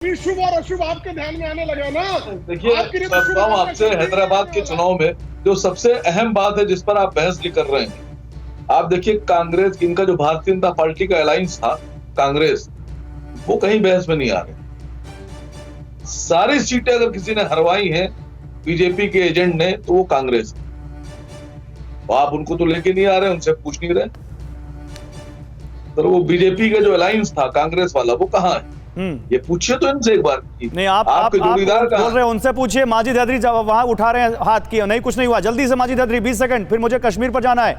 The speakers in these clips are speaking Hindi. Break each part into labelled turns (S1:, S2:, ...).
S1: शुभ और अशुभ आपके ध्यान में आने लगा ना।
S2: देखिए, आपसे हैदराबाद के चुनाव में जो सबसे अहम बात है जिस पर आप बहस भी कर रहे हैं, आप देखिए कांग्रेस, इनका जो भारतीय जनता पार्टी का अलायंस था कांग्रेस, वो कहीं बहस में नहीं आ रहे। सारी सीटें अगर किसी ने हरवाई हैं बीजेपी के एजेंट ने तो वो कांग्रेस है। तो आप उनको तो लेके नहीं आ रहे, उनसे पूछ नहीं रहे। तो वो बीजेपी का जो अलायंस था कांग्रेस वाला, वो कहाँ है? ये पूछिए तो इनसे एक बार।
S3: नहीं, आप
S2: जोड़ीदार
S3: बोल रहे हैं, उनसे पूछिए। माजिद हैदरी वहां उठा रहे हैं हाथ की, नहीं कुछ नहीं हुआ। जल्दी से माजिद हैदरी 20 सेकंड, फिर मुझे कश्मीर पर जाना है।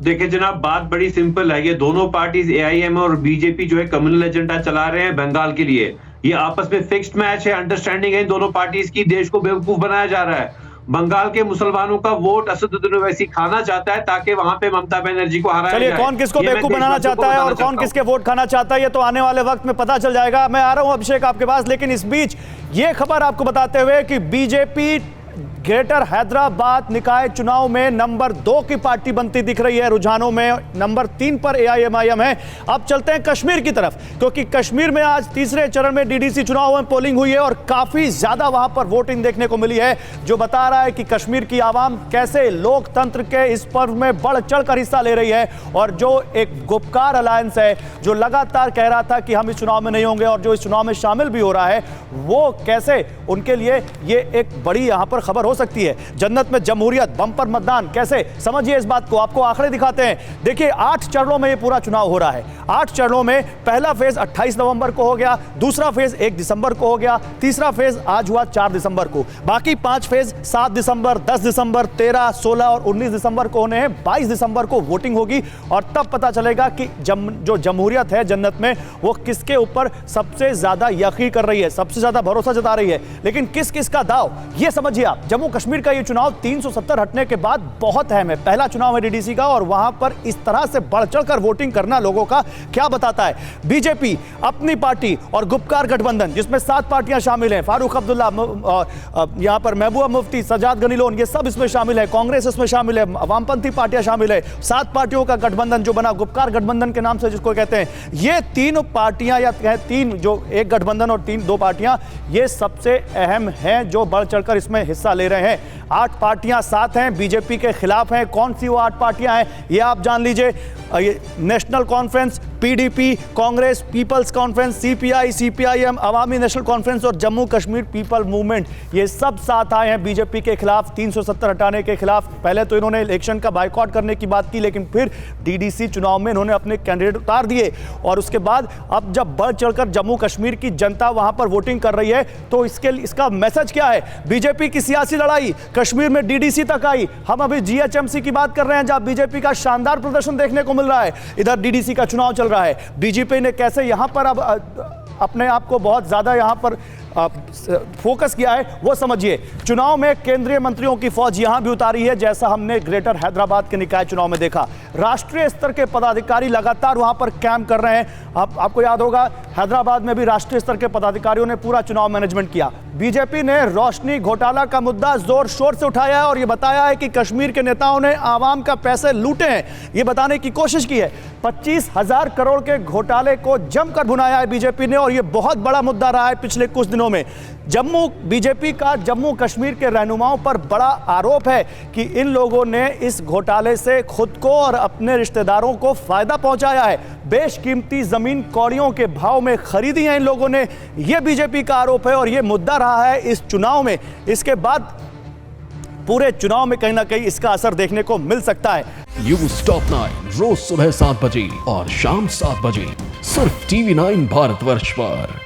S4: देखिए जनाब, बात बड़ी सिंपल है। ये दोनों पार्टीज एआईएम और बीजेपी जो है कम्युनल एजेंडा चला रहे हैं बंगाल के लिए। ये आपस में फिक्स्ड मैच है, अंडरस्टैंडिंग है इन दोनों पार्टीज की। देश को बेवकूफ बनाया जा रहा है। बंगाल के मुसलमानों का वोट असदुद्दीन ओवैसी खाना चाहता है ताकि वहां पे ममता बनर्जी को हराया जाए।
S3: चलिए, कौन किसको बेवकूफ बनाना चाहता है और कौन किसके वोट खाना चाहता है, ये तो आने वाले वक्त में पता चल जाएगा। मैं आ रहा हूं अभिषेक आपके पास, लेकिन इस बीच ये खबर आपको बताते हुए कि बीजेपी ग्रेटर हैदराबाद निकाय चुनाव में नंबर 2 की पार्टी बनती दिख रही है। रुझानों में नंबर 3 पर एआईएमआईएम है। अब चलते हैं कश्मीर की तरफ, क्योंकि कश्मीर में आज तीसरे चरण में डीडीसी चुनाव में पोलिंग हुई है और काफी ज्यादा वहां पर वोटिंग देखने को मिली है, जो बता रहा है कि कश्मीर की आवाम कैसे लोकतंत्र के इस पर्व में बढ़ चढ़कर हिस्सा ले रही है। और जो एक गुपकार अलायंस है, जो लगातार कह रहा था कि हम इस चुनाव में नहीं होंगे और जो इस चुनाव में शामिल भी हो रहा है, वो कैसे उनके लिए ये एक बड़ी यहां पर खबर हो सकती है। जन्नत में जमहूरियत, बम्पर मतदान, कैसे समझिए इस बात को। आपको आंकड़े दिखाते हैं। देखिए, 8 चरणों में ये पूरा चुनाव हो रहा है। 8 चरणों में पहला फेज 28 नवंबर को हो गया, दूसरा फेज 1 दिसंबर को हो गया, तीसरा फेज आज हुआ 4 दिसंबर को। बाकी 5 फेज 7 दिसंबर, 10 दिसंबर, 13, 16 और 19 दिसंबर को होने हैं। 22 दिसंबर को वोटिंग होगी और तब पता चलेगा कि जो जमहूरियत है जन्नत में, वो किसके ऊपर सबसे ज्यादा यकीन कर रही है, सबसे ज्यादा भरोसा जता रही है। लेकिन किस किस का दाव, ये समझिए आप। जम्मू कश्मीर का ये चुनाव 370 हटने के बाद बहुत अहम है। पहला चुनाव है डीडीसी का और वहां पर इस तरह से बढ़ चढ़कर वोटिंग करना लोगों का क्या बताता है। बीजेपी अपनी पार्टी और गुपकार गठबंधन, जिसमें 7 पार्टियां शामिल हैं, फारूक अब्दुल्ला, यहां पर महबूबा मुफ्ती, सजाद गनी लोन, ये सब इसमें शामिल है। कांग्रेस इसमें शामिल है, वामपंथी पार्टियां शामिल है। 7 पार्टियों का गठबंधन जो बना, गुपकार गठबंधन के नाम से जिसको कहते हैं, ये 3 पार्टियां या 3 जो एक गठबंधन और 2 पार्टियां, ये सबसे अहम हैं जो बढ़ चढ़कर इसमें हिस्सा ले रहे हैं। 8 पार्टियां साथ हैं, बीजेपी के खिलाफ हैं। कौन सी वो 8 पार्टियां हैं, ये आप जान लीजिए। National Conference, PDP, Congress, Peoples Conference, CPI, CPIM, Awami National Conference और जम्मू कश्मीर पीपल मूवमेंट, ये सब साथ आए हैं बीजेपी के खिलाफ, 370 हटाने के खिलाफ। पहले तो इन्होंने इलेक्शन का बायकॉट करने की बात की, लेकिन फिर डीडीसी चुनाव में इन्होंने अपने कैंडिडेट उतार दिए। और उसके बाद अब जब बढ़ चढ़कर जम्मू कश्मीर की जनता वहां पर वोटिंग कर रही है, तो इसका मैसेज क्या है? बीजेपी की सियासी लड़ाई कश्मीर में डीडीसी तक आई। हम अभी जीएचएमसी की बात कर रहे हैं, जहां बीजेपी का शानदार प्रदर्शन देखने को मिल रहा है। इधर डीडीसी का चुनाव चल रहा है। बीजेपी ने कैसे यहां पर अब अपने आप को बहुत ज्यादा यहां पर फोकस किया है, वो समझिए। चुनाव में केंद्रीय मंत्रियों की फौज यहां भी उतारी है, जैसा हमने ग्रेटर हैदराबाद के निकाय चुनाव में देखा। राष्ट्रीय स्तर के पदाधिकारी लगातार वहां पर कैंप कर रहे हैं। आपको याद होगा, हैदराबाद में भी राष्ट्रीय स्तर के पदाधिकारियों ने पूरा चुनाव मैनेजमेंट किया। बीजेपी ने रोशनी घोटाला का मुद्दा जोर शोर से उठाया है और यह बताया है कि कश्मीर के नेताओं ने आवाम का पैसे लूटे हैं, यह बताने की कोशिश की है। 25,000 करोड़ के घोटाले को जमकर भुनाया है बीजेपी ने और यह बहुत बड़ा मुद्दा रहा है पिछले कुछ दिनों में। बीजेपी का जम्मू कश्मीर के रहनुमाओं पर बड़ा आरोप है कि इन लोगों ने इस घोटाले से खुद को और अपने रिश्तेदारों को फायदा पहुंचाया है। बेशकीमती जमीन कौड़ियों के भाव में खरीदी है इन लोगों ने, यह बीजेपी का आरोप है और यह मुद्दा रहा है इस चुनाव में। इसके बाद पूरे चुनाव में कहीं ना कहीं इसका असर देखने को मिल सकता है।
S5: न्यूज़ टॉप 9 रोज सुबह 7 बजे और शाम 7 बजे सिर्फ TV9 भारतवर्ष पर।